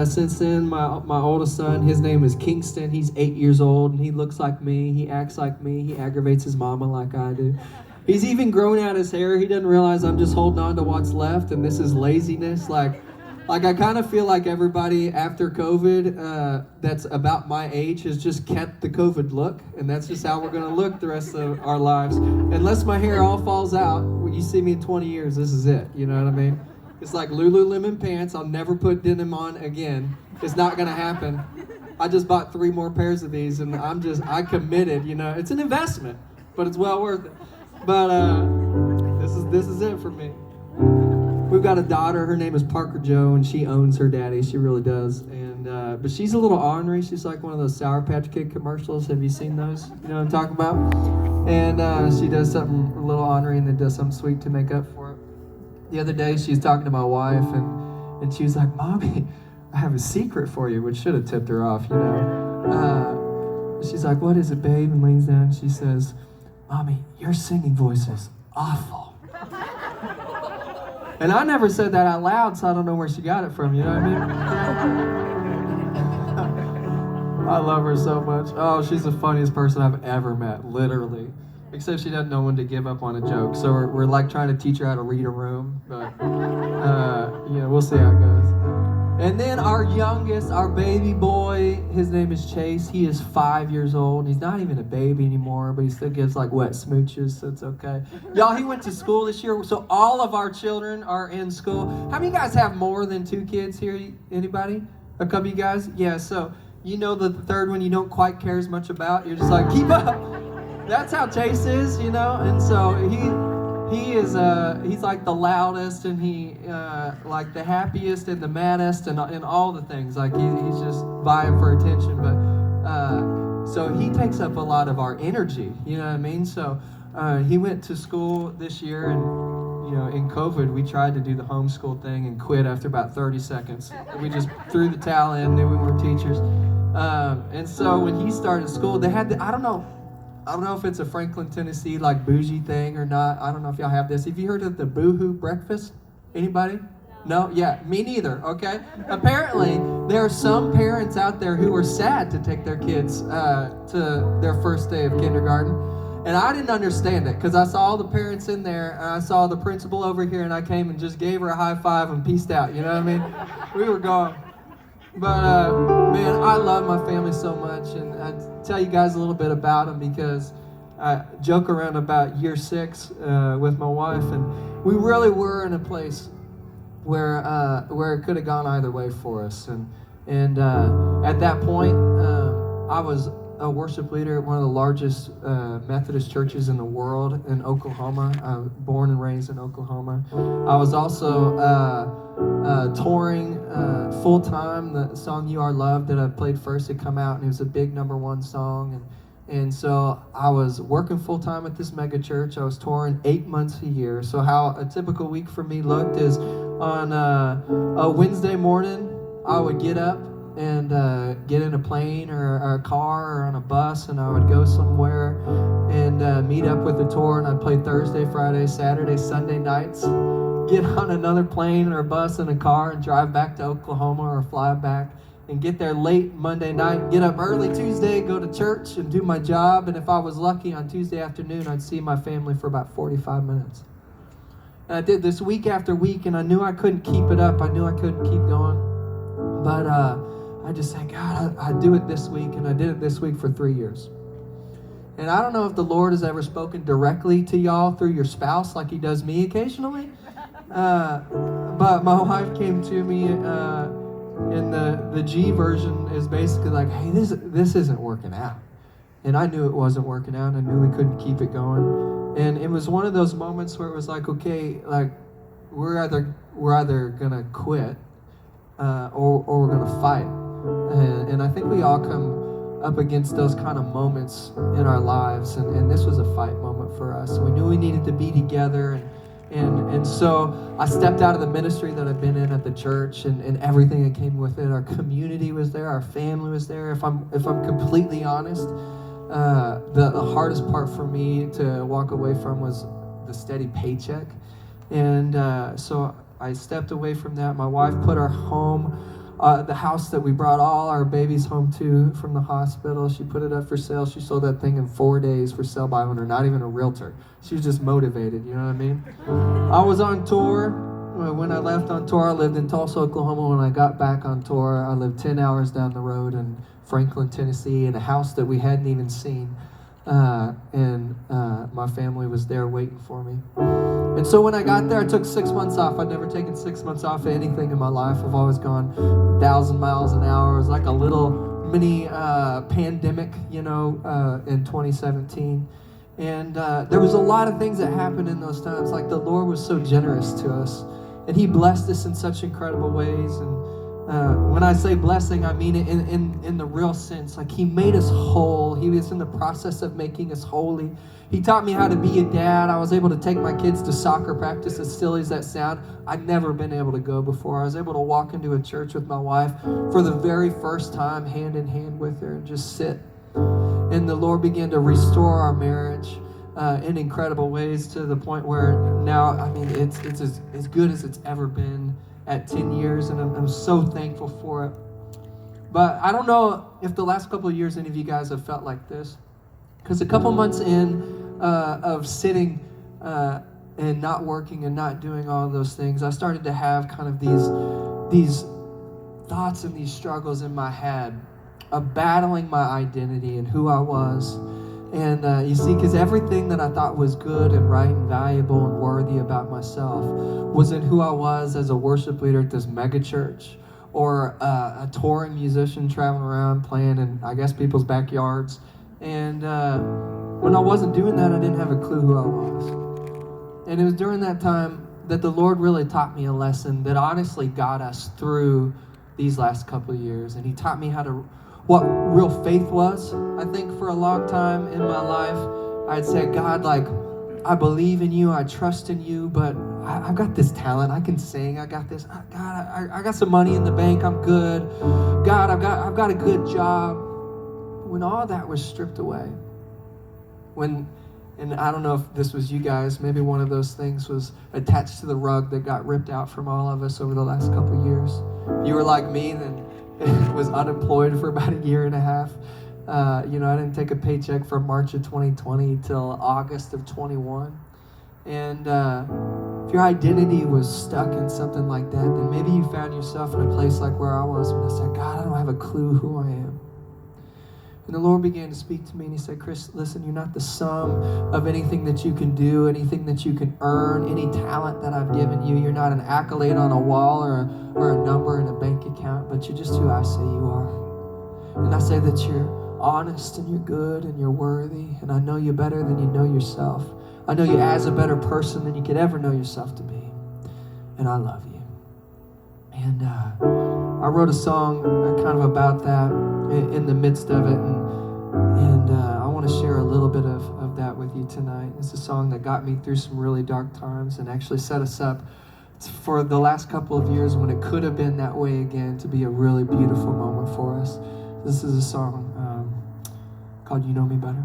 since then, my oldest son, his name is Kingston. He's 8 years old, and he looks like me. He acts like me. He aggravates his mama like I do. He's even grown out his hair. He doesn't realize I'm just holding on to what's left, and this is laziness. Like I kind of feel like everybody after COVID that's about my age has just kept the COVID look, and that's just how we're going to look the rest of our lives. Unless my hair all falls out, when you see me in 20 years, this is it. You know what I mean? It's like Lululemon pants. I'll never put denim on again. It's not going to happen. I just bought 3 more pairs of these, and I committed. You know, it's an investment, but it's well worth it. But this is it for me. We've got a daughter. Her name is Parker Joe, and she owns her daddy. She really does. And but she's a little ornery. She's like one of those Sour Patch Kid commercials. Have you seen those? You know what I'm talking about? And she does something a little ornery and then does something sweet to make up for it. The other day, she was talking to my wife, and she was like, "Mommy, I have a secret for you," which should have tipped her off, you know. She's like, "What is it, babe?" And leans down and she says, "Mommy, your singing voice is awful." And I never said that out loud, so I don't know where she got it from, you know what I mean? I love her so much. Oh, she's the funniest person I've ever met, literally. Except she doesn't know when to give up on a joke. So we're like trying to teach her how to read a room, but we'll see how it goes. And then our youngest, our baby boy, his name is Chase. He is 5 years old. He's not even a baby anymore, but he still gives like wet smooches, so it's okay. Y'all, he went to school this year, so all of our children are in school. How many of you guys have more than 2 kids here? Anybody? A couple of you guys? Yeah, so you know the third one you don't quite care as much about. You're just like, keep up. That's how Chase is, you know, and so he is he's like the loudest, and he like the happiest and the maddest and all the things. Like he's just vying for attention, but so he takes up a lot of our energy, you know what I mean? So he went to school this year, and you know, in COVID we tried to do the homeschool thing and quit after about 30 seconds. We just threw the towel in, knew we weren't teachers, and so when he started school, they had I don't know if it's a Franklin, Tennessee, like bougie thing or not. I don't know if y'all have this. Have you heard of the Boohoo breakfast? Anybody? No? Yeah, me neither, okay? Apparently, there are some parents out there who are sad to take their kids to their first day of kindergarten. And I didn't understand it, because I saw all the parents in there, and I saw the principal over here, and I came and just gave her a high five and peaced out, you know what I mean? We were gone. But man, I love my family so much, and I tell you guys a little bit about them because I joke around about year 6 with my wife, and we really were in a place where it could have gone either way for us, and at that point, I was a worship leader at one of the largest Methodist churches in the world in Oklahoma. I was born and raised in Oklahoma. I was also touring full-time. The song You Are Loved that I played first had come out, and it was a big #1 song. And so I was working full-time at this mega church. I was touring 8 months a year. So how a typical week for me looked is on a Wednesday morning, I would get up and get in a plane or a car or on a bus, and I would go somewhere and meet up with the tour, and I'd play Thursday, Friday, Saturday, Sunday nights, get on another plane or a bus and a car and drive back to Oklahoma or fly back and get there late Monday night, get up early Tuesday, go to church and do my job, and if I was lucky on Tuesday afternoon, I'd see my family for about 45 minutes. And I did this week after week, and I knew I couldn't keep it up. I knew I couldn't keep going. But I just said, God, I'd do it this week, and I did it this week for 3 years. And I don't know if the Lord has ever spoken directly to y'all through your spouse like he does me occasionally. But my wife came to me, and the G version is basically like, hey, this isn't working out. And I knew it wasn't working out. I knew we couldn't keep it going. And it was one of those moments where it was like, okay, like we're either gonna quit or we're gonna fight. And I think we all come up against those kind of moments in our lives, and this was a fight moment for us. We knew we needed to be together, and so I stepped out of the ministry that I've been in at the church, and everything that came with it. Our community was there, our family was there. If I'm completely honest, the hardest part for me to walk away from was the steady paycheck, and so I stepped away from that. My wife put our home the house that we brought all our babies home to from the hospital. She put it up for sale. She sold that thing in 4 days for sale by owner, not even a realtor. She was just motivated, you know what I mean? I was on tour. When I left on tour, I lived in Tulsa, Oklahoma. When I got back on tour, I lived 10 hours down the road in Franklin, Tennessee, in a house that we hadn't even seen. And my family was there waiting for me. And so when I got there, I took 6 months off. I'd never taken 6 months off of anything in my life. I've always gone 1,000 miles an hour. It was like a little mini pandemic, in 2017. And there was a lot of things that happened in those times. Like the Lord was so generous to us. And He blessed us in such incredible ways. And when I say blessing, I mean it in the real sense. Like He made us whole. He was in the process of making us holy. He taught me how to be a dad. I was able to take my kids to soccer practice, as silly as that sound. I'd never been able to go before. I was able to walk into a church with my wife for the very first time, hand in hand with her, and just sit. And the Lord began to restore our marriage in incredible ways, to the point where now, I mean, it's as good as it's ever been at 10 years, and I'm so thankful for it. But I don't know if the last couple of years any of you guys have felt like this. Because a couple months in of sitting and not working and not doing all of those things, I started to have kind of these thoughts and these struggles in my head of battling my identity and who I was. And you see, because everything that I thought was good and right and valuable and worthy about myself was in who I was as a worship leader at this mega church, or a touring musician traveling around playing in, I guess, people's backyards. And when I wasn't doing that, I didn't have a clue who I was. And it was during that time that the Lord really taught me a lesson that honestly got us through these last couple of years. And He taught me what real faith was. I think for a long time in my life, I'd say, God, like, I believe in You, I trust in You, but I've got this talent. I can sing. I got this. God, I got some money in the bank. I'm good. God, I've got a good job. When all that was stripped away, and I don't know if this was you guys, maybe one of those things was attached to the rug that got ripped out from all of us over the last couple of years. If you were like me, then was unemployed for about a year and a half. I didn't take a paycheck from March of 2020 till August of 21. And if your identity was stuck in something like that, then maybe you found yourself in a place like where I was, when I said, God, I don't have a clue who I am. And the Lord began to speak to me, and He said, Chris, listen, you're not the sum of anything that you can do, anything that you can earn, any talent that I've given you. You're not an accolade on a wall or a number in a bank account, but you're just who I say you are. And I say that you're honest and you're good and you're worthy, and I know you better than you know yourself. I know you as a better person than you could ever know yourself to be. And I love you. And I wrote a song kind of about that in the midst of it, and I want to share a little bit of that with you tonight. It's a song that got me through some really dark times and actually set us up for the last couple of years when it could have been that way again, to be a really beautiful moment for us. This is a song called You Know Me Better.